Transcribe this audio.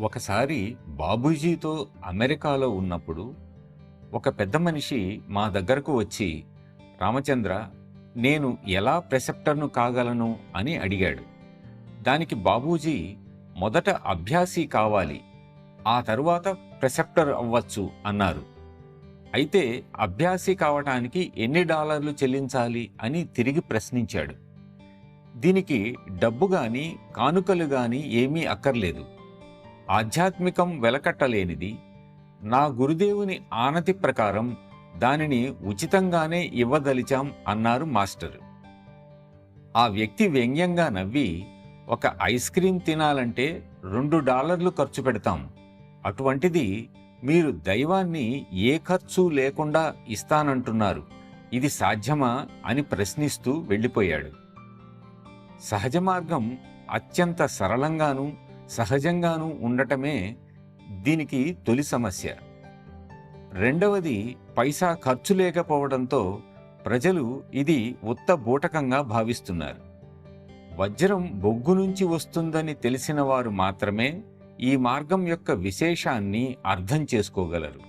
ఒకసారి బాబూజీతో అమెరికాలో ఉన్నప్పుడు ఒక పెద్ద మనిషి మా దగ్గరకు వచ్చి, రామచంద్ర, నేను ఎలా ప్రెసెప్టర్ను కాగలను అని అడిగాడు. దానికి బాబూజీ, మొదట అభ్యాసి కావాలి, ఆ తరువాత ప్రెసెప్టర్ అవ్వచ్చు అన్నారు. అయితే అభ్యాసి కావటానికి ఎన్ని డాలర్లు చెల్లించాలి అని తిరిగి ప్రశ్నించాడు. దీనికి డబ్బు గాని కానుకలు గాని ఏమీ అక్కర్లేదు. ఆధ్యాత్మికం వెలకట్టలేనిది. నా గురుదేవుని ఆనతి ప్రకారం దానిని ఉచితంగానే ఇవ్వదలిచాం అన్నారు మాస్టర్. ఆ వ్యక్తి వ్యంగ్యంగా నవ్వి, ఒక ఐస్ క్రీం తినాలంటే $2 ఖర్చు పెడతాం, అటువంటిది మీరు దైవాన్ని ఏ ఖర్చు లేకుండా ఇస్తానంటున్నారు, ఇది సాధ్యమా అని ప్రశ్నిస్తూ వెళ్ళిపోయాడు. సహజ మార్గం అత్యంత సరళంగానూ సహజంగానూ ఉండటమే దీనికి తొలి సమస్య. రెండవది, పైసా ఖర్చు లేకపోవడంతో ప్రజలు ఇది ఉత్త బూటకంగా భావిస్తున్నారు. వజ్రం బొగ్గు నుంచి వస్తుందని తెలిసిన వారు మాత్రమే ఈ మార్గం యొక్క విశేషాన్ని అర్థం చేసుకోగలరు.